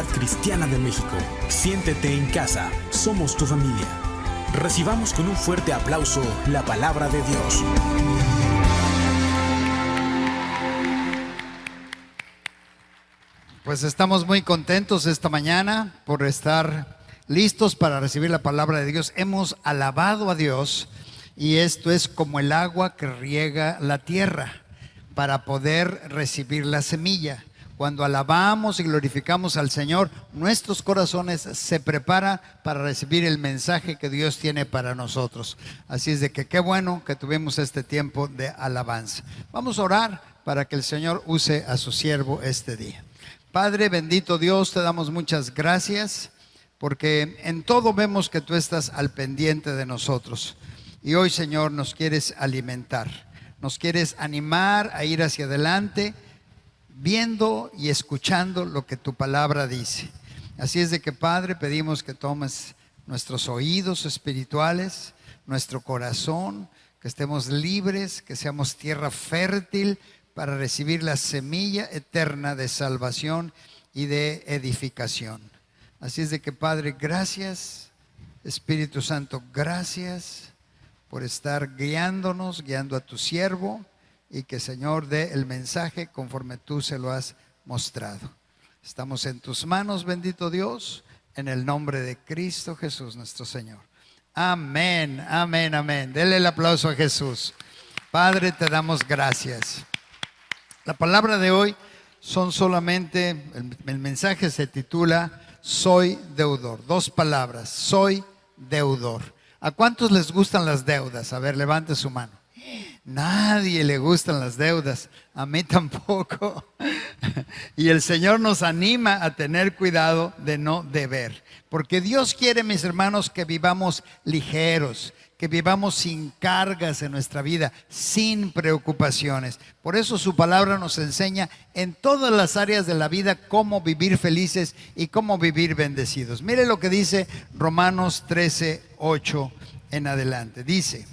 Comunidad Cristiana de México. Siéntete en casa, somos tu familia. Recibamos con un fuerte aplauso la palabra de Dios. Pues estamos muy contentos esta mañana por estar listos para recibir la palabra de Dios. Hemos alabado a Dios y esto es como el agua que riega la tierra para poder recibir la semilla. Cuando alabamos y glorificamos al Señor, nuestros corazones se preparan para recibir el mensaje que Dios tiene para nosotros. Así es de que qué bueno que tuvimos este tiempo de alabanza. Vamos a orar para que el Señor use a su siervo este día. Padre, bendito Dios, te damos muchas gracias porque en todo vemos que tú estás al pendiente de nosotros. Y hoy, Señor, nos quieres alimentar, nos quieres animar a ir hacia adelante, viendo y escuchando lo que tu palabra dice. Así es de que, Padre, pedimos que tomes nuestros oídos espirituales, nuestro corazón, que estemos libres, que seamos tierra fértil para recibir la semilla eterna de salvación y de edificación. Así es de que, Padre, gracias, Espíritu Santo, gracias por estar guiándonos, guiando a tu siervo, y que, Señor, dé el mensaje conforme tú se lo has mostrado. Estamos en tus manos, bendito Dios, en el nombre de Cristo Jesús, nuestro Señor. Amén, amén, amén. Dele el aplauso a Jesús. Padre, te damos gracias. La palabra de hoy son solamente, el mensaje se titula Soy deudor. Dos palabras, soy deudor. ¿A cuántos les gustan las deudas? A ver, levante su mano. Nadie le gustan las deudas, a mí tampoco. Y el Señor nos anima a tener cuidado de no deber, porque Dios quiere, mis hermanos, que vivamos ligeros, que vivamos sin cargas en nuestra vida, sin preocupaciones. Por eso su palabra nos enseña en todas las áreas de la vida cómo vivir felices y cómo vivir bendecidos. Mire lo que dice Romanos 13:8 en adelante. Dice: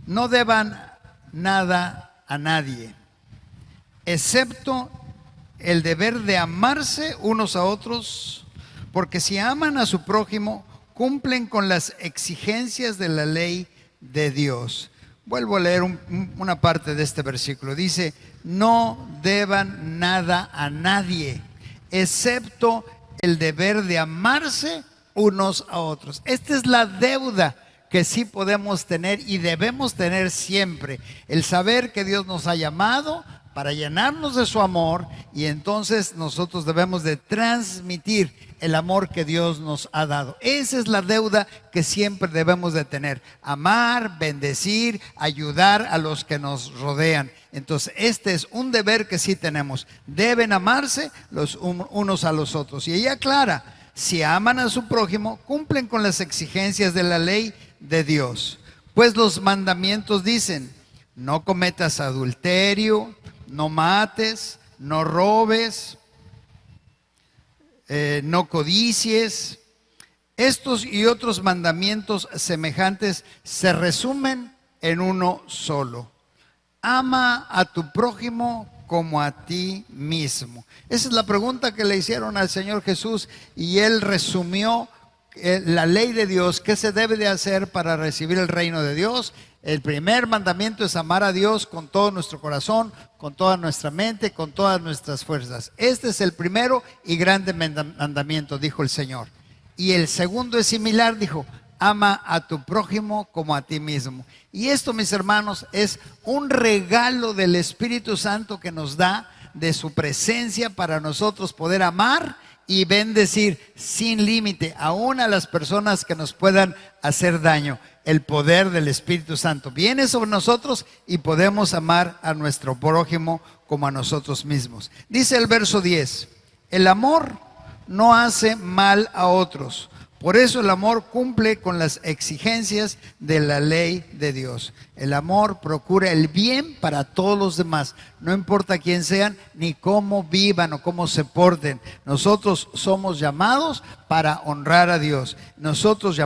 no deban nada a nadie, excepto el deber de amarse unos a otros, porque si aman a su prójimo, cumplen con las exigencias de la ley de Dios. Vuelvo a leer una parte de este versículo. Dice: no deban nada a nadie, excepto el deber de amarse unos a otros. Esta es la deuda que sí podemos tener y debemos tener siempre, el saber que Dios nos ha llamado para llenarnos de su amor, y entonces nosotros debemos de transmitir el amor que Dios nos ha dado. Esa es la deuda que siempre debemos de tener: amar, bendecir, ayudar a los que nos rodean. Entonces este es un deber que sí tenemos. Deben amarse los unos a los otros. Y ella aclara: si aman a su prójimo, cumplen con las exigencias de la ley de Dios. Pues los mandamientos dicen: no cometas adulterio, no mates, no robes, no codicies. Estos y otros mandamientos semejantes se resumen en uno solo: ama a tu prójimo como a ti mismo. Esa es la pregunta que le hicieron al Señor Jesús, y Él resumió la ley de Dios. ¿Qué se debe de hacer para recibir el reino de Dios? El primer mandamiento es amar a Dios con todo nuestro corazón, con toda nuestra mente, con todas nuestras fuerzas. Este es el primero y grande mandamiento, dijo el Señor. Y el segundo es similar, dijo: ama a tu prójimo como a ti mismo. Y esto, mis hermanos, es un regalo del Espíritu Santo que nos da de su presencia para nosotros poder amar y bendecir sin límite aún a las personas que nos puedan hacer daño. El poder del Espíritu Santo viene sobre nosotros y podemos amar a nuestro prójimo como a nosotros mismos. Dice el verso 10: el amor no hace mal a otros. Por eso el amor cumple con las exigencias de la ley de Dios. El amor procura el bien para todos los demás, no importa quién sean ni cómo vivan o cómo se porten. Nosotros somos llamados para honrar a Dios. Nosotros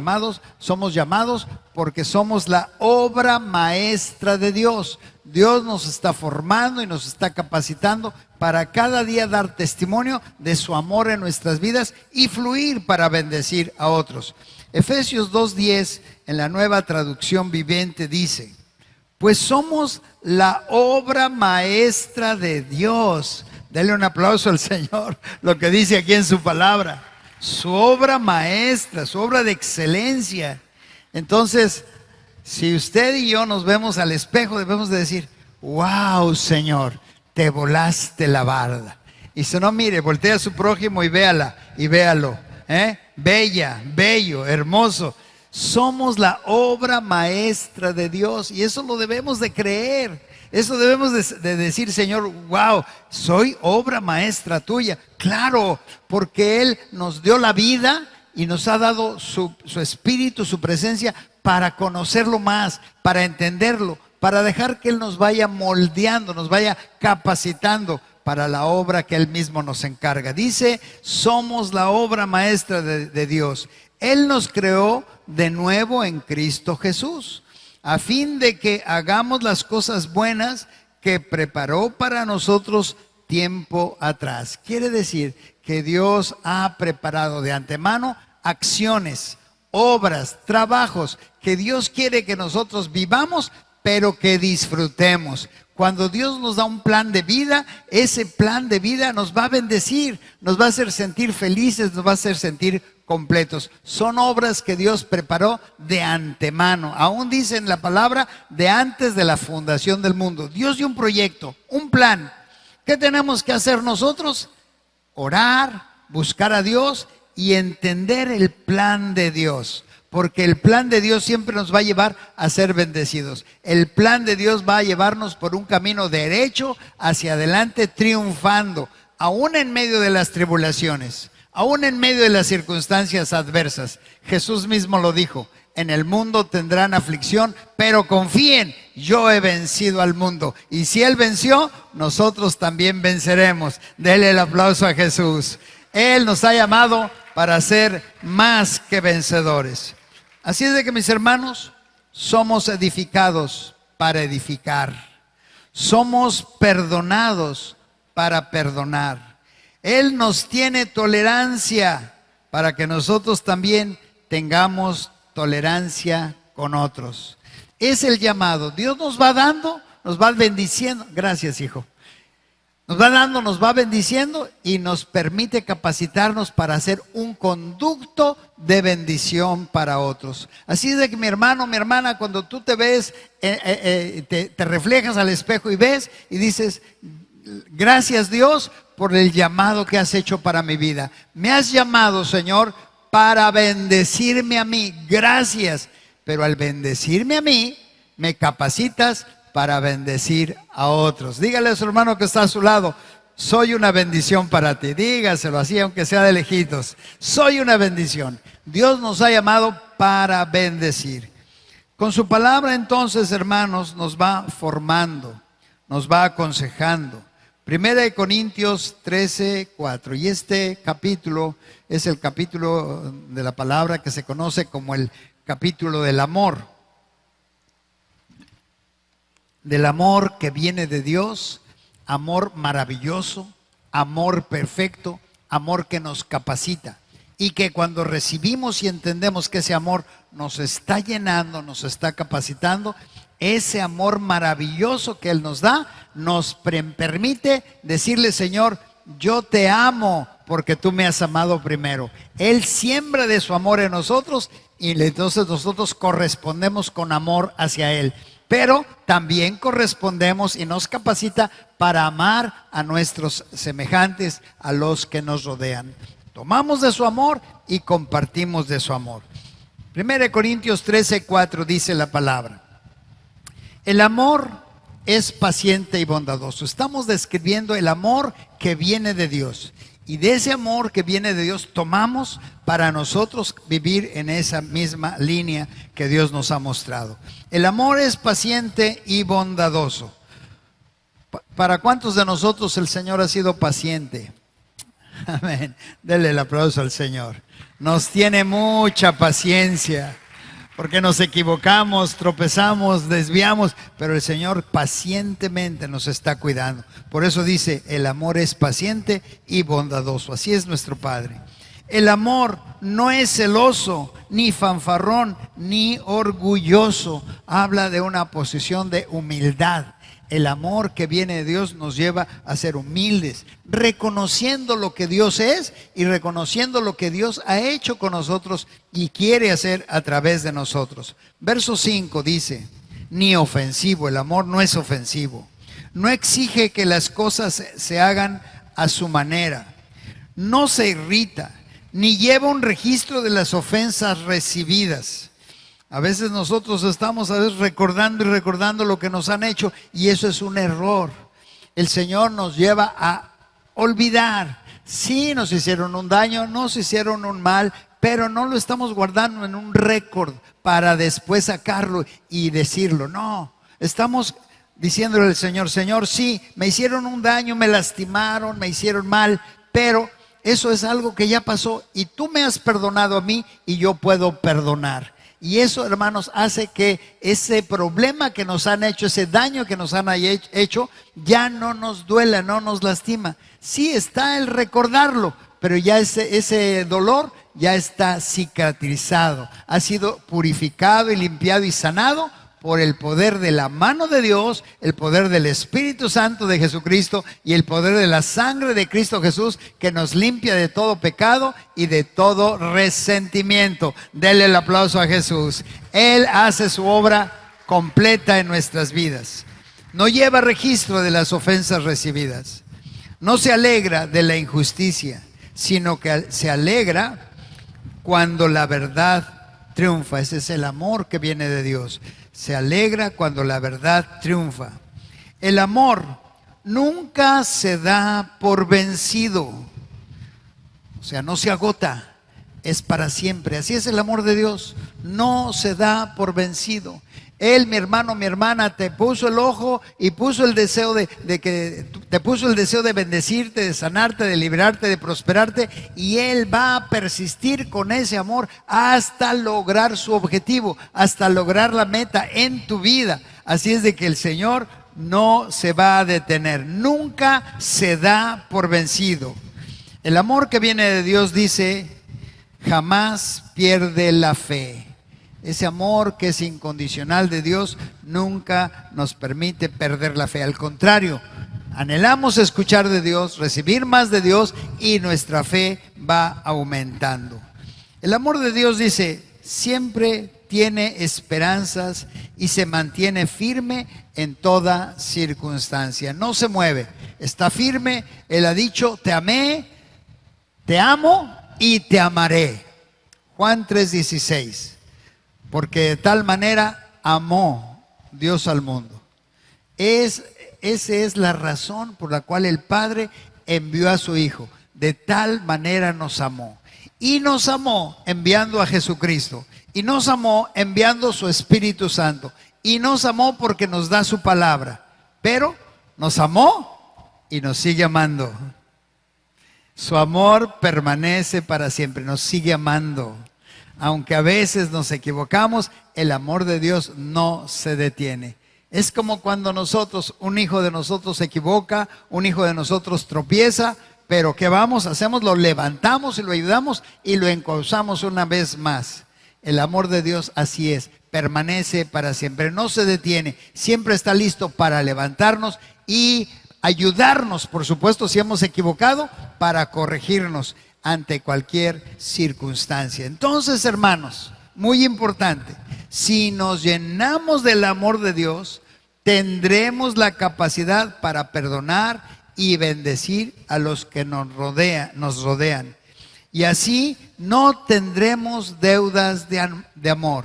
somos llamados porque somos la obra maestra de Dios. Dios nos está formando y nos está capacitando para cada día dar testimonio de su amor en nuestras vidas y fluir para bendecir a otros. Efesios 2:10 en la Nueva Traducción Viviente dice: pues somos la obra maestra de Dios. Dele un aplauso al Señor, lo que dice aquí en su palabra. Su obra maestra, su obra de excelencia. Entonces, si usted y yo nos vemos al espejo, debemos de decir: wow, Señor, te volaste la barda. Y si no, mire, voltea a su prójimo y véala, y véalo. Bella, bello, hermoso. Somos la obra maestra de Dios y eso lo debemos de creer. Eso debemos de decir: Señor, wow, soy obra maestra tuya. Claro, porque Él nos dio la vida y nos ha dado su espíritu, su presencia, para conocerlo más, para entenderlo, para dejar que Él nos vaya moldeando, nos vaya capacitando para la obra que Él mismo nos encarga. Dice: somos la obra maestra de Dios. Él nos creó de nuevo en Cristo Jesús, a fin de que hagamos las cosas buenas que preparó para nosotros tiempo atrás. Quiere decir que Dios ha preparado de antemano acciones, obras, trabajos que Dios quiere que nosotros vivamos, pero que disfrutemos. Cuando Dios nos da un plan de vida, ese plan de vida nos va a bendecir, nos va a hacer sentir felices, nos va a hacer sentir completos. Son obras que Dios preparó de antemano. Aún dice en la palabra: de antes de la fundación del mundo. Dios dio un proyecto, un plan. ¿Qué tenemos que hacer nosotros? Orar, buscar a Dios y entender el plan de Dios. Porque el plan de Dios siempre nos va a llevar a ser bendecidos. El plan de Dios va a llevarnos por un camino derecho hacia adelante, triunfando, aún en medio de las tribulaciones, aún en medio de las circunstancias adversas. Jesús mismo lo dijo: en el mundo tendrán aflicción, pero confíen, yo he vencido al mundo. Y si Él venció, nosotros también venceremos. Dele el aplauso a Jesús. Él nos ha llamado para ser más que vencedores. Así es de que, mis hermanos, somos edificados para edificar. Somos perdonados para perdonar. Él nos tiene tolerancia para que nosotros también tengamos tolerancia con otros. Es el llamado. Dios nos va dando, nos va bendiciendo. Gracias, hijo. Nos va dando, nos va bendiciendo y nos permite capacitarnos para hacer un conducto de bendición para otros. Así es de que, mi hermano, mi hermana, cuando tú te ves, te reflejas al espejo y ves y dices: gracias, Dios, por el llamado que has hecho para mi vida. Me has llamado, Señor, para bendecirme a mí. Gracias. Pero al bendecirme a mí, me capacitas para bendecir a otros. Dígale a su hermano que está a su lado: soy una bendición para ti. Dígaselo así, aunque sea de lejitos: soy una bendición. Dios nos ha llamado para bendecir. Con su palabra, entonces, hermanos, nos va formando, nos va aconsejando. 1 Corintios 13:4. Y este capítulo es el capítulo de la palabra que se conoce como el capítulo del amor. Del amor que viene de Dios, amor maravilloso, amor perfecto, amor que nos capacita. Y que cuando recibimos y entendemos que ese amor nos está llenando, nos está capacitando, ese amor maravilloso que Él nos da, nos permite decirle: Señor, yo te amo porque tú me has amado primero. Él siembra de su amor en nosotros y entonces nosotros correspondemos con amor hacia Él. Pero también correspondemos y nos capacita para amar a nuestros semejantes, a los que nos rodean. Tomamos de su amor y compartimos de su amor. 1 Corintios 13:4 dice la palabra: el amor es paciente y bondadoso. Estamos describiendo el amor que viene de Dios. Y de ese amor que viene de Dios tomamos para nosotros vivir en esa misma línea que Dios nos ha mostrado. El amor es paciente y bondadoso. ¿Para cuántos de nosotros el Señor ha sido paciente? Amén. Dele el aplauso al Señor. Nos tiene mucha paciencia. porque nos equivocamos, tropezamos, desviamos, pero el Señor pacientemente nos está cuidando. Por eso dice, el amor es paciente y bondadoso. Así es nuestro Padre. El amor no es celoso, ni fanfarrón, ni orgulloso. Habla de una posición de humildad. El amor que viene de Dios nos lleva a ser humildes, reconociendo lo que Dios es y reconociendo lo que Dios ha hecho con nosotros y quiere hacer a través de nosotros. Verso 5 dice, ni ofensivo, el amor no es ofensivo. No exige que las cosas se hagan a su manera. No se irrita, ni lleva un registro de las ofensas recibidas. A veces nosotros estamos recordando y recordando lo que nos han hecho y eso es un error. El Señor nos lleva a olvidar. Sí, nos hicieron un daño, nos hicieron un mal, pero no lo estamos guardando en un récord para después sacarlo y decirlo. No, estamos diciéndole al Señor, Señor, sí, me hicieron un daño, me lastimaron, me hicieron mal, pero eso es algo que ya pasó y tú me has perdonado a mí y yo puedo perdonar. Y eso, hermanos, hace que ese problema que nos han hecho, ese daño que nos han hecho, ya no nos duela, no nos lastima. Sí está el recordarlo, pero ya ese dolor ya está cicatrizado, ha sido purificado y limpiado y sanado por el poder de la mano de Dios, el poder del Espíritu Santo de Jesucristo y el poder de la sangre de Cristo Jesús que nos limpia de todo pecado y de todo resentimiento. Denle el aplauso a Jesús. Él hace su obra completa en nuestras vidas. No lleva registro de las ofensas recibidas. No se alegra de la injusticia, sino que se alegra cuando la verdad triunfa. Ese es el amor que viene de Dios. Se alegra cuando la verdad triunfa. El amor nunca se da por vencido. O sea, no se agota, es para siempre. Así es el amor de Dios. No se da por vencido. Él, mi hermano, mi hermana, te puso el ojo y puso el deseo te puso el deseo de bendecirte, de sanarte, de liberarte, de prosperarte, y Él va a persistir con ese amor hasta lograr su objetivo, hasta lograr la meta en tu vida. Así es de que el Señor no se va a detener, nunca se da por vencido. El amor que viene de Dios, dice, jamás pierde la fe. Ese amor que es incondicional de Dios nunca nos permite perder la fe. Al contrario, anhelamos escuchar de Dios, recibir más de Dios y nuestra fe va aumentando. El amor de Dios, dice, siempre tiene esperanzas y se mantiene firme en toda circunstancia. No se mueve, está firme. Él ha dicho, te amé, te amo y te amaré. Juan 3:16. Porque de tal manera amó Dios al mundo. Esa es la razón por la cual el Padre envió a su Hijo. De tal manera nos amó. Y nos amó enviando a Jesucristo. Y nos amó enviando su Espíritu Santo. Y nos amó porque nos da su palabra. Pero nos amó y nos sigue amando. Su amor permanece para siempre. Nos sigue amando. Aunque a veces nos equivocamos, el amor de Dios no se detiene. Es como cuando un hijo de nosotros se equivoca, un hijo de nosotros tropieza, pero ¿qué vamos? Hacemos, lo levantamos y lo ayudamos y lo encauzamos una vez más. El amor de Dios así es, permanece para siempre, no se detiene, siempre está listo para levantarnos y ayudarnos, por supuesto, si hemos equivocado, para corregirnos ante cualquier circunstancia. Entonces, hermanos, muy importante, si nos llenamos del amor de Dios, tendremos la capacidad para perdonar y bendecir a los que nos rodean. Y así no tendremos deudas de amor.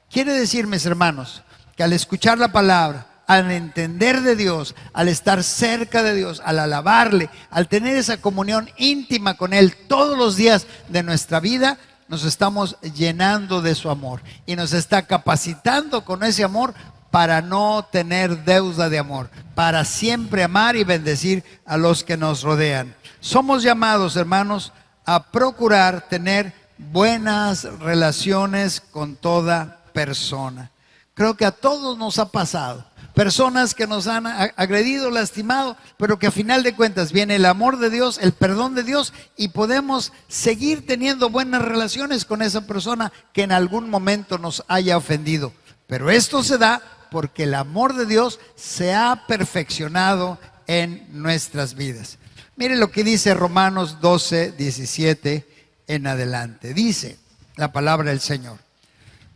Quiere decir, mis hermanos, que al escuchar la palabra, al entender de Dios, al estar cerca de Dios, al alabarle, al tener esa comunión íntima con Él todos los días de nuestra vida, nos estamos llenando de su amor y nos está capacitando con ese amor para no tener deuda de amor, para siempre amar y bendecir a los que nos rodean. Somos llamados, hermanos, a procurar tener buenas relaciones con toda persona. Creo que a todos nos ha pasado. Personas que nos han agredido, lastimado, pero que a final de cuentas viene el amor de Dios, el perdón de Dios, y podemos seguir teniendo buenas relaciones con esa persona que en algún momento nos haya ofendido. Pero esto se da porque el amor de Dios se ha perfeccionado en nuestras vidas. Mire lo que dice Romanos 12, 17 en adelante. Dice la palabra del Señor.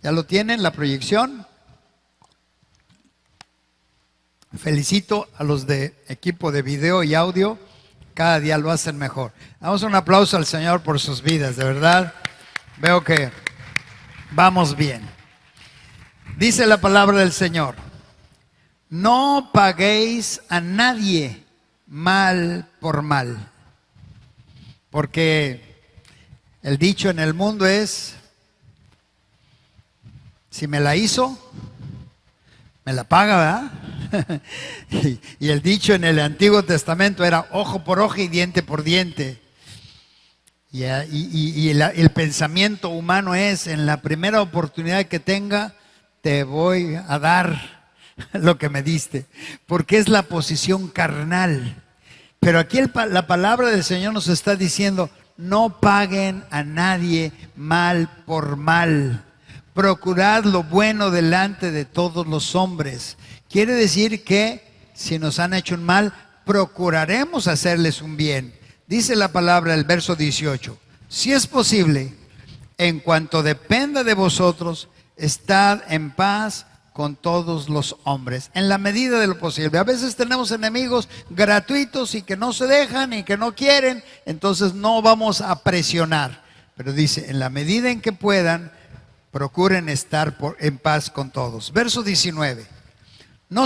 ¿Ya lo tienen, la proyección? Felicito a los de equipo de video y audio, cada día lo hacen mejor. Damos un aplauso al Señor por sus vidas, de verdad. Veo que vamos bien. Dice la palabra del Señor: no paguéis a nadie mal por mal, porque el dicho en el mundo es: si me la hizo, me la paga, ¿verdad? Y el dicho en el Antiguo Testamento era ojo por ojo y diente por diente. Y el pensamiento humano es: en la primera oportunidad que tenga, te voy a dar lo que me diste, porque es la posición carnal. Pero aquí la palabra del Señor nos está diciendo: no paguen a nadie mal por mal. Procurad lo bueno delante de todos los hombres. Quiere decir que si nos han hecho un mal, procuraremos hacerles un bien. Dice la palabra, el verso 18: si es posible, en cuanto dependa de vosotros, estad en paz con todos los hombres, en la medida de lo posible. A veces tenemos enemigos gratuitos y que no se dejan y que no quieren, entonces no vamos a presionar. Pero dice, en la medida en que puedan, procuren estar en paz con todos. Verso 19: no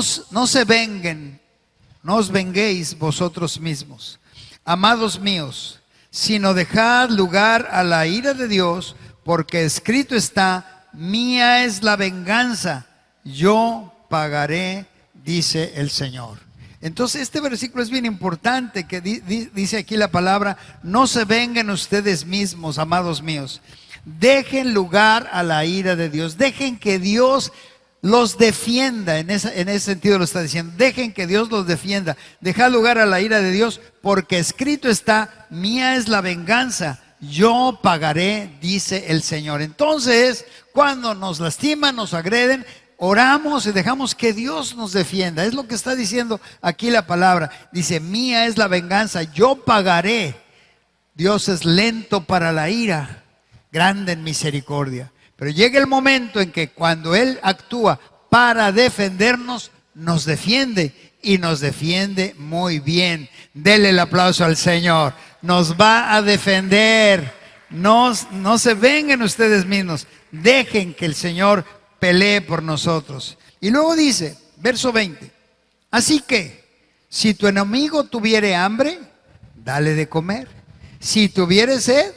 os venguéis vosotros mismos, amados míos, sino dejad lugar a la ira de Dios, porque escrito está: mía es la venganza, yo pagaré, dice el Señor. Entonces este versículo es bien importante, que dice aquí la palabra: no se vengan ustedes mismos, amados míos. Dejen lugar a la ira de Dios. Dejen que Dios los defienda. En ese sentido lo está diciendo. Dejen que Dios los defienda. Dejad lugar a la ira de Dios, porque escrito está: mía es la venganza, yo pagaré, dice el Señor. Entonces, cuando nos lastiman, nos agreden, oramos y dejamos que Dios nos defienda. Es lo que está diciendo aquí la palabra. Dice: mía es la venganza, yo pagaré. Dios es lento para la ira, grande en misericordia. Pero llega el momento en que cuando Él actúa para defendernos, nos defiende, y nos defiende muy bien. Dele el aplauso al Señor. Nos va a defender. No se vengan ustedes mismos. Dejen que el Señor pelee por nosotros. Y luego dice, verso 20: así que, si tu enemigo tuviere hambre, dale de comer. Si tuviere sed,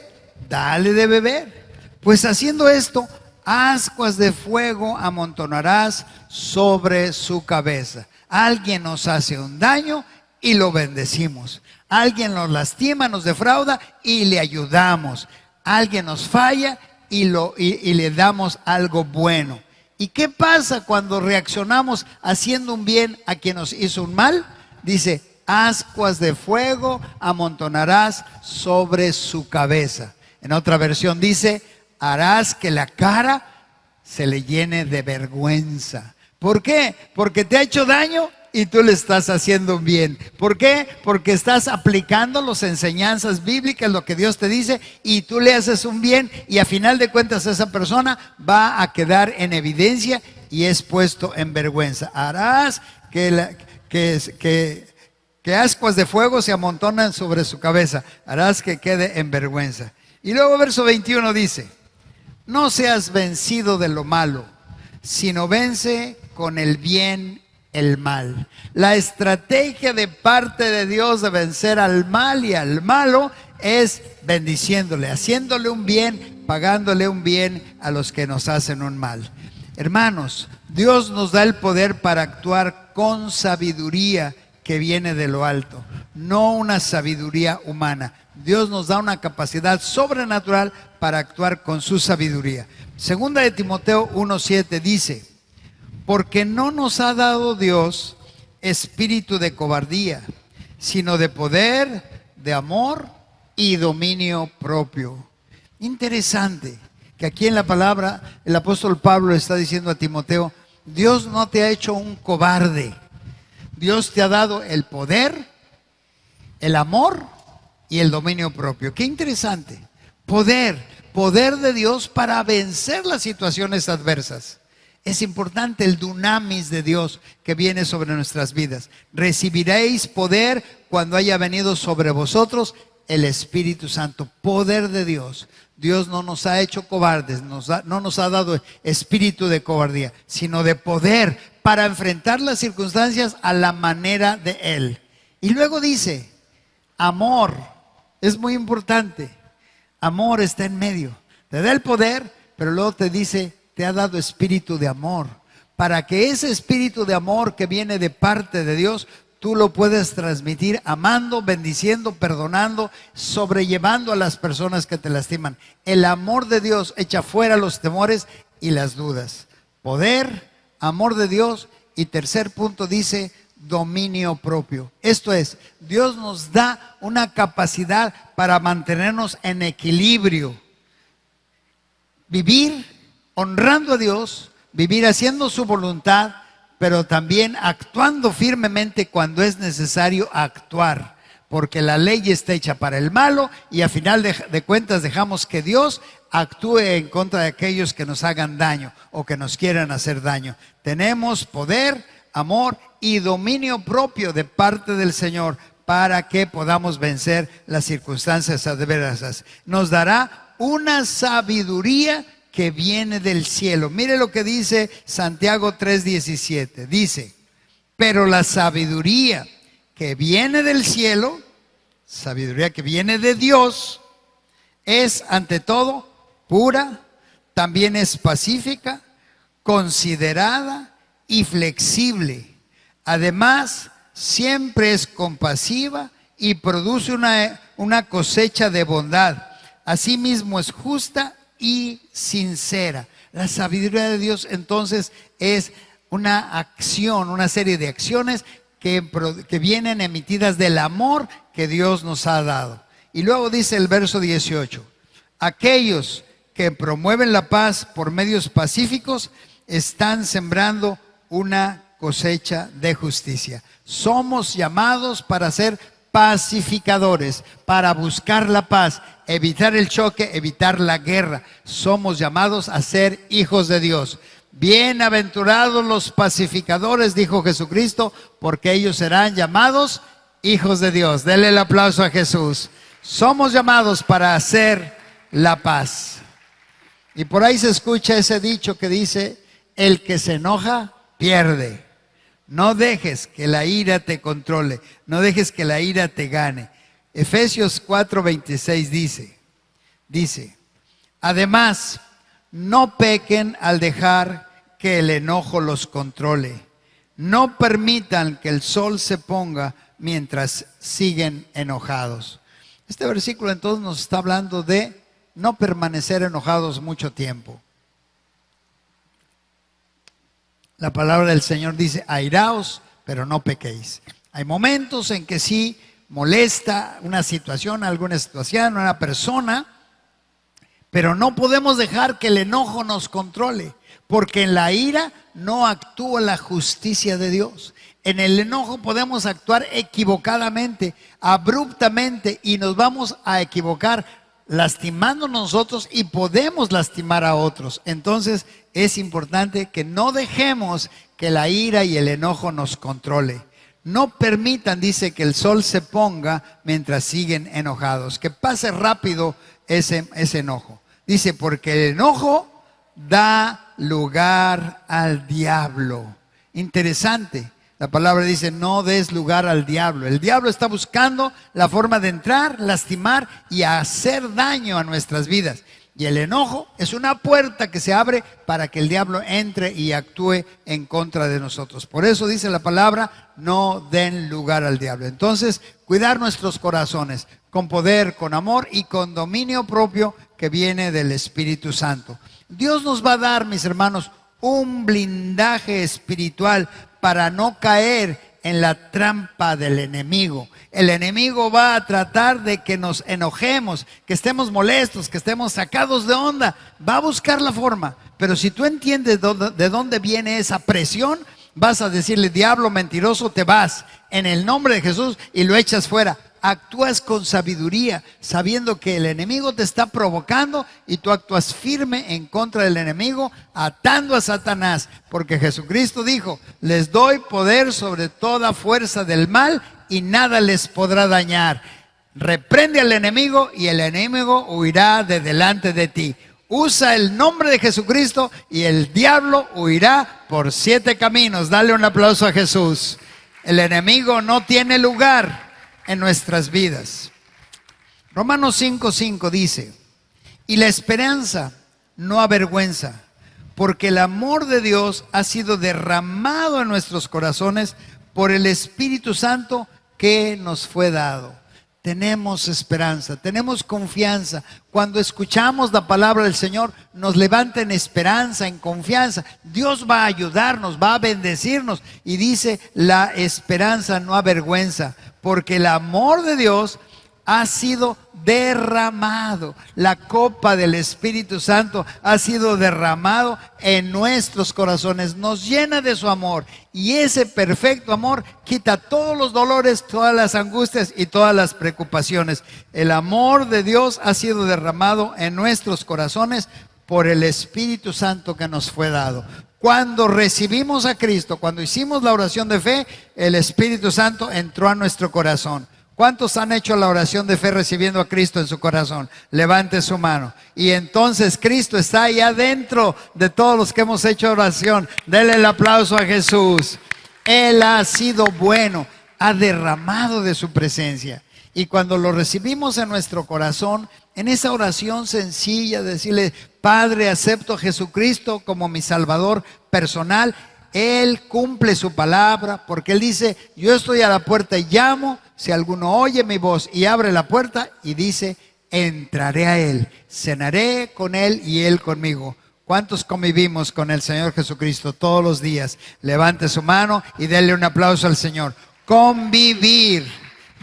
dale de beber. Pues haciendo esto, ascuas de fuego amontonarás sobre su cabeza. Alguien nos hace un daño y lo bendecimos. Alguien nos lastima, nos defrauda y le ayudamos. Alguien nos falla y le damos algo bueno. ¿Y qué pasa cuando reaccionamos haciendo un bien a quien nos hizo un mal? Dice: ascuas de fuego amontonarás sobre su cabeza. En otra versión dice: harás que la cara se le llene de vergüenza. ¿Por qué? Porque te ha hecho daño y tú le estás haciendo un bien. ¿Por qué? Porque estás aplicando las enseñanzas bíblicas, lo que Dios te dice, y tú le haces un bien, y a final de cuentas esa persona va a quedar en evidencia y es puesto en vergüenza. Harás que ascuas de fuego se amontonan sobre su cabeza. Harás que quede en vergüenza. Y luego verso 21 dice: no seas vencido de lo malo, sino vence con el bien el mal. La estrategia de parte de Dios de vencer al mal y al malo es bendiciéndole, haciéndole un bien, pagándole un bien a los que nos hacen un mal. Hermanos, Dios nos da el poder para actuar con sabiduría que viene de lo alto, no una sabiduría humana. Dios nos da una capacidad sobrenatural para actuar con su sabiduría. Segunda de Timoteo 1:7 dice: porque no nos ha dado Dios espíritu de cobardía, sino de poder, de amor y dominio propio. Interesante que aquí en la palabra el apóstol Pablo está diciendo a Timoteo: Dios no te ha hecho un cobarde. Dios te ha dado el poder, el amor y el dominio propio. Qué interesante. Poder de Dios para vencer las situaciones adversas. Es importante el dunamis de Dios que viene sobre nuestras vidas. Recibiréis poder cuando haya venido sobre vosotros el Espíritu Santo. Poder de Dios. Dios no nos ha hecho cobardes, no nos ha dado espíritu de cobardía, sino de poder para enfrentar las circunstancias a la manera de Él. Y luego dice, amor, es muy importante. Amor está en medio. Te da el poder, pero luego te dice, te ha dado espíritu de amor. Para que ese espíritu de amor que viene de parte de Dios, tú lo puedes transmitir amando, bendiciendo, perdonando, sobrellevando a las personas que te lastiman. El amor de Dios echa fuera los temores y las dudas. Poder, amor de Dios, y tercer punto dice dominio propio. Esto es, Dios nos da una capacidad para mantenernos en equilibrio. Vivir honrando a Dios, vivir haciendo su voluntad, pero también actuando firmemente cuando es necesario actuar, porque la ley está hecha para el malo y a final de cuentas dejamos que Dios actúe en contra de aquellos que nos hagan daño o que nos quieran hacer daño. Tenemos poder, amor y dominio propio de parte del Señor para que podamos vencer las circunstancias adversas. Nos dará una sabiduría que viene del cielo. Mire lo que dice Santiago 3:17. Dice, pero la sabiduría que viene del cielo, sabiduría que viene de Dios, es ante todo pura, también es pacífica, considerada y flexible. Además, siempre es compasiva y produce una cosecha de bondad. Asimismo es justa y sincera. La sabiduría de Dios entonces es una acción, una serie de acciones que vienen emitidas del amor que Dios nos ha dado. Y luego dice el verso 18, aquellos que promueven la paz por medios pacíficos están sembrando una cosecha de justicia. Somos llamados para ser pacificadores, para buscar la paz, evitar el choque, evitar la guerra. Somos llamados a ser hijos de Dios. Bienaventurados los pacificadores, dijo Jesucristo, porque ellos serán llamados hijos de Dios. Denle el aplauso a Jesús. Somos llamados para hacer la paz. Y por ahí se escucha ese dicho que dice, el que se enoja, pierde. No dejes que la ira te controle, no dejes que la ira te gane. Efesios 4:26 dice, además, no pequen al dejar que el enojo los controle. No permitan que el sol se ponga mientras siguen enojados. Este versículo entonces nos está hablando de no permanecer enojados mucho tiempo. La palabra del Señor dice, airaos, pero no pequéis. Hay momentos en que sí molesta una situación, alguna situación, una persona, pero no podemos dejar que el enojo nos controle, porque en la ira no actúa la justicia de Dios. En el enojo podemos actuar equivocadamente, abruptamente, y nos vamos a equivocar lastimando nosotros y podemos lastimar a otros. Entonces es importante que no dejemos que la ira y el enojo nos controle. No permitan, dice, que el sol se ponga mientras siguen enojados, que pase rápido ese enojo. Dice, porque el enojo da lugar al diablo. Interesante. La palabra dice, no des lugar al diablo. El diablo está buscando la forma de entrar, lastimar y hacer daño a nuestras vidas. Y el enojo es una puerta que se abre para que el diablo entre y actúe en contra de nosotros. Por eso dice la palabra, no den lugar al diablo. Entonces, cuidar nuestros corazones. con poder, con amor y con dominio propio que viene del Espíritu Santo. Dios nos va a dar, mis hermanos, un blindaje espiritual para no caer en la trampa del enemigo. El enemigo va a tratar de que nos enojemos, que estemos molestos, que estemos sacados de onda. Va a buscar la forma. Pero si tú entiendes de dónde viene esa presión, vas a decirle: diablo mentiroso, te vas en el nombre de Jesús, y lo echas fuera. Actúas con sabiduría, sabiendo que el enemigo te está provocando, y tú actúas firme en contra del enemigo, atando a Satanás, porque Jesucristo dijo: les doy poder sobre toda fuerza del mal y nada les podrá dañar. Reprende al enemigo y el enemigo huirá de delante de ti. Usa el nombre de Jesucristo y el diablo huirá por 7 caminos. Dale un aplauso a Jesús. El enemigo no tiene lugar en nuestras vidas. Romanos 5:5 dice: y la esperanza no avergüenza, porque el amor de Dios ha sido derramado en nuestros corazones por el Espíritu Santo que nos fue dado. Tenemos esperanza, tenemos confianza. Cuando escuchamos la palabra del Señor, nos levanta en esperanza, en confianza. Dios va a ayudarnos, va a bendecirnos. Y dice: la esperanza no avergüenza, porque el amor de Dios ha sido derramado. La copa del Espíritu Santo ha sido derramado en nuestros corazones. Nos llena de su amor. Y ese perfecto amor quita todos los dolores, todas las angustias y todas las preocupaciones. El amor de Dios ha sido derramado en nuestros corazones por el Espíritu Santo que nos fue dado. Cuando recibimos a Cristo, cuando hicimos la oración de fe, el Espíritu Santo entró a nuestro corazón. ¿Cuántos han hecho la oración de fe recibiendo a Cristo en su corazón? Levante su mano. Y entonces Cristo está ahí adentro de todos los que hemos hecho oración. Denle el aplauso a Jesús. Él ha sido bueno, ha derramado de su presencia. Y cuando lo recibimos en nuestro corazón, en esa oración sencilla, decirle: Padre, acepto a Jesucristo como mi Salvador personal. Él cumple su palabra, porque Él dice: yo estoy a la puerta y llamo. Si alguno oye mi voz y abre la puerta, y dice: entraré a Él, cenaré con Él y Él conmigo. ¿Cuántos convivimos con el Señor Jesucristo todos los días? Levante su mano y denle un aplauso al Señor. Convivir,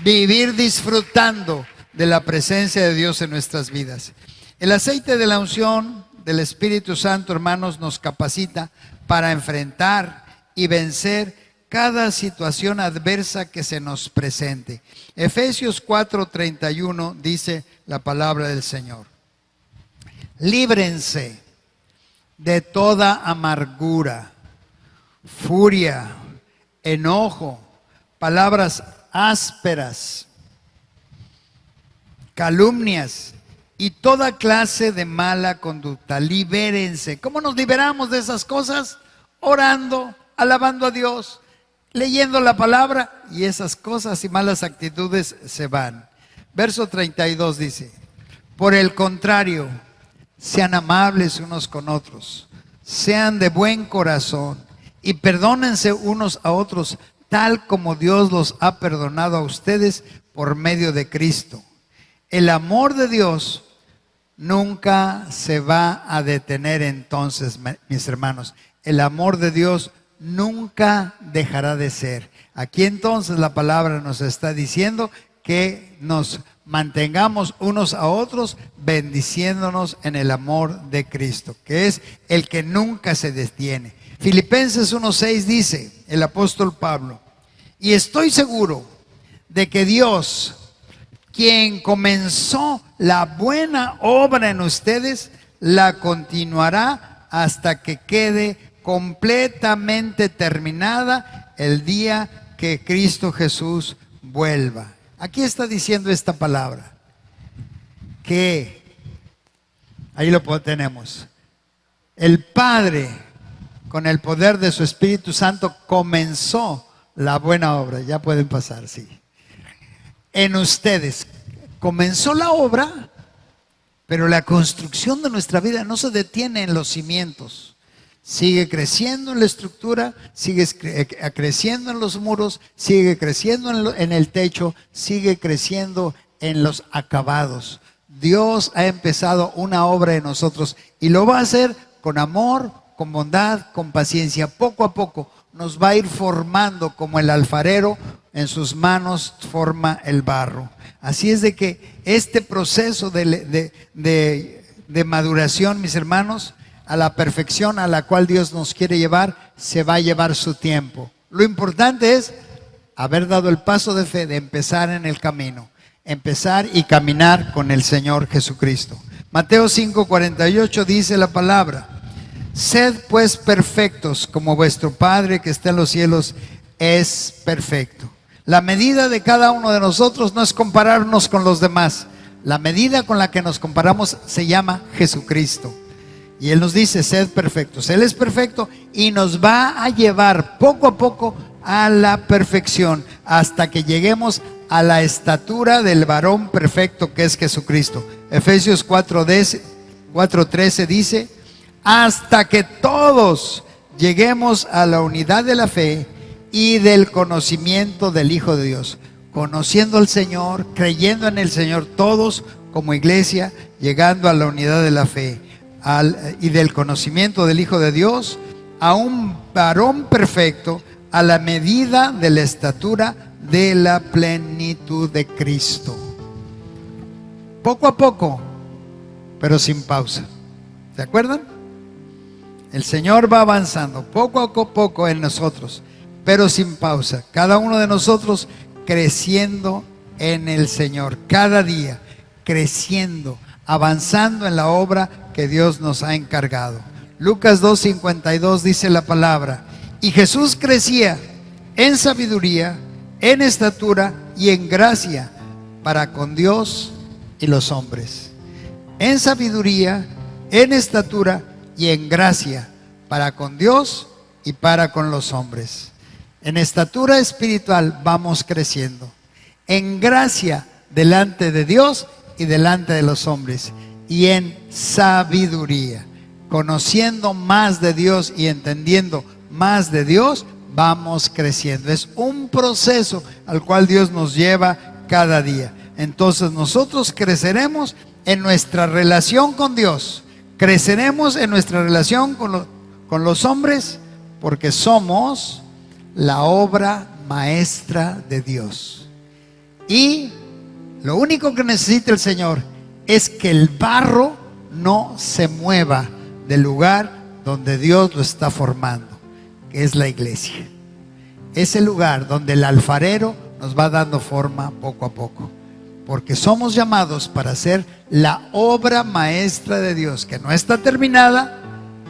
vivir disfrutando de la presencia de Dios en nuestras vidas. El aceite de la unción del Espíritu Santo, hermanos, nos capacita para enfrentar y vencer cada situación adversa que se nos presente. Efesios 4:31 dice la palabra del Señor: líbrense de toda amargura, furia, enojo, palabras ásperas, calumnias y toda clase de mala conducta. Libérense. ¿Cómo nos liberamos de esas cosas? Orando, alabando a Dios, leyendo la palabra, y esas cosas y malas actitudes se van. Verso 32 dice: por el contrario, sean amables unos con otros, sean de buen corazón y perdónense unos a otros, tal como Dios los ha perdonado a ustedes por medio de Cristo. El amor de Dios nunca se va a detener. Entonces, mis hermanos, el amor de Dios nunca dejará de ser. Aquí entonces la palabra nos está diciendo que nos mantengamos unos a otros bendiciéndonos en el amor de Cristo, que es el que nunca se detiene. Filipenses 1:6 dice el apóstol Pablo: y estoy seguro de que Dios, quien comenzó la buena obra en ustedes, la continuará hasta que quede completamente terminada el día que Cristo Jesús vuelva. Aquí está diciendo esta palabra, que ahí lo tenemos. El Padre, con el poder de su Espíritu Santo, comenzó la buena obra. Ya pueden pasar, sí. En ustedes comenzó la obra, pero la construcción de nuestra vida no se detiene en los cimientos. Sigue creciendo en la estructura, sigue creciendo en los muros, sigue creciendo en el techo, sigue creciendo en los acabados. Dios ha empezado una obra en nosotros y lo va a hacer con amor, con bondad, con paciencia. Poco a poco nos va a ir formando como el alfarero en sus manos forma el barro. Así es de que este proceso de maduración, mis hermanos, a la perfección a la cual Dios nos quiere llevar, se va a llevar su tiempo. Lo importante es haber dado el paso de fe, de empezar en el camino, empezar y caminar con el Señor Jesucristo. Mateo 5:48 dice la palabra: sed pues perfectos como vuestro Padre que está en los cielos es perfecto. La medida de cada uno de nosotros no es compararnos con los demás. La medida con la que nos comparamos se llama Jesucristo. Y Él nos dice: sed perfectos. Él es perfecto y nos va a llevar poco a poco a la perfección, hasta que lleguemos a la estatura del varón perfecto que es Jesucristo. Efesios 4:13 dice: hasta que todos lleguemos a la unidad de la fe y del conocimiento del Hijo de Dios. Conociendo al Señor, creyendo en el Señor, todos como iglesia, llegando a la unidad de la fe y del conocimiento del Hijo de Dios, a un varón perfecto, a la medida de la estatura de la plenitud de Cristo. Poco a poco, pero sin pausa. ¿Se acuerdan? El Señor va avanzando poco a poco en nosotros, pero sin pausa. Cada uno de nosotros creciendo en el Señor, cada día creciendo, avanzando en la obra que Dios nos ha encargado. Lucas 2:52 dice la palabra: y Jesús crecía en sabiduría, en estatura y en gracia para con Dios y los hombres. En sabiduría, en estatura y en gracia para con Dios y para con los hombres. En estatura espiritual vamos creciendo, en gracia delante de Dios y delante de los hombres, y en sabiduría, conociendo más de Dios y entendiendo más de Dios, vamos creciendo. Es un proceso al cual Dios nos lleva cada día. Entonces nosotros creceremos en nuestra relación con Dios, creceremos en nuestra relación con los hombres, porque somos la obra maestra de Dios. Y lo único que necesita el Señor es que el barro no se mueva del lugar donde Dios lo está formando, que es la iglesia. Es el lugar donde el alfarero nos va dando forma poco a poco, porque somos llamados para ser la obra maestra de Dios, que no está terminada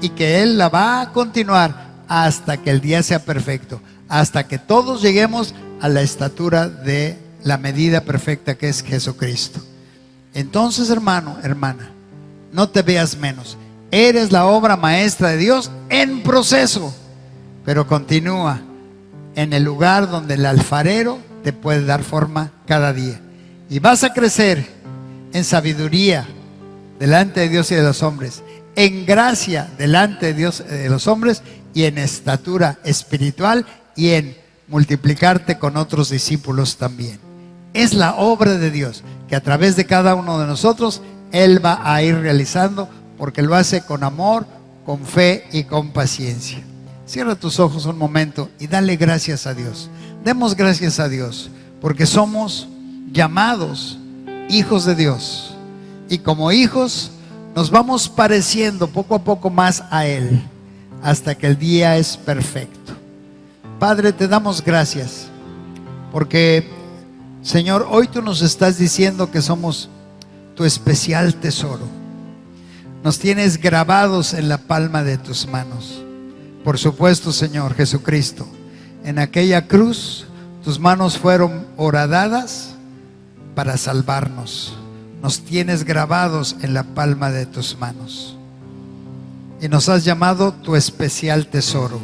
y que Él la va a continuar hasta que el día sea perfecto, hasta que todos lleguemos a la estatura de la medida perfecta que es Jesucristo. Entonces, hermano, hermana, no te veas menos. Eres la obra maestra de Dios en proceso, pero continúa en el lugar donde el alfarero te puede dar forma cada día. Y vas a crecer en sabiduría delante de Dios y de los hombres, en gracia delante de Dios y de los hombres, y en estatura espiritual y en multiplicarte con otros discípulos también. Es la obra de Dios que a través de cada uno de nosotros Él va a ir realizando, porque lo hace con amor, con fe y con paciencia. Cierra tus ojos un momento y dale gracias a Dios. Demos gracias a Dios porque somos llamados hijos de Dios, y como hijos nos vamos pareciendo poco a poco más a Él hasta que el día es perfecto. Padre, te damos gracias porque, Señor, hoy tú nos estás diciendo que somos tu especial tesoro. Nos tienes grabados en la palma de tus manos. Por supuesto, Señor Jesucristo, en aquella cruz tus manos fueron horadadas para salvarnos. Nos tienes grabados en la palma de tus manos y nos has llamado tu especial tesoro.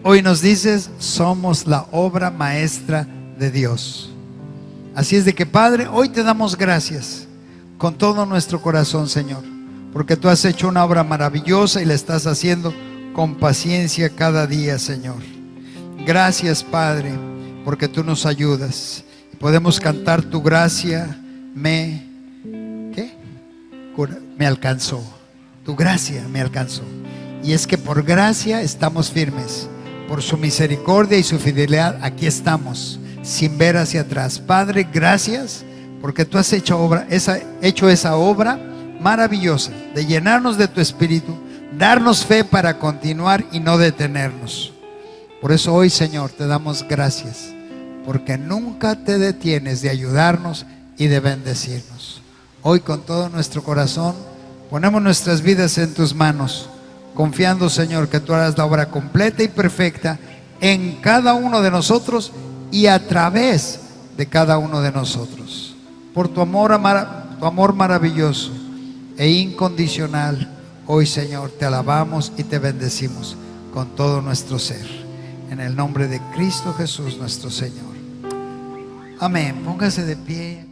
Hoy nos dices: somos la obra maestra de Dios. Así es de que, Padre, hoy te damos gracias con todo nuestro corazón, Señor, porque tú has hecho una obra maravillosa y la estás haciendo con paciencia cada día, Señor. Gracias, Padre, porque tú nos ayudas. podemos cantar: tu gracia me alcanzó. Tu gracia me alcanzó. Y es que por gracia estamos firmes. Por su misericordia y su fidelidad aquí estamos, sin ver hacia atrás. Padre, gracias porque tú has hecho esa obra maravillosa de llenarnos de tu Espíritu, darnos fe para continuar y no detenernos. Por eso hoy, Señor, te damos gracias, porque nunca te detienes de ayudarnos y de bendecirnos. Hoy, con todo nuestro corazón, ponemos nuestras vidas en tus manos, confiando, Señor, que tú harás la obra completa y perfecta en cada uno de nosotros y a través de cada uno de nosotros. Por tu amor maravilloso e incondicional, hoy, Señor, te alabamos y te bendecimos con todo nuestro ser. En el nombre de Cristo Jesús, nuestro Señor. Amén. Póngase de pie.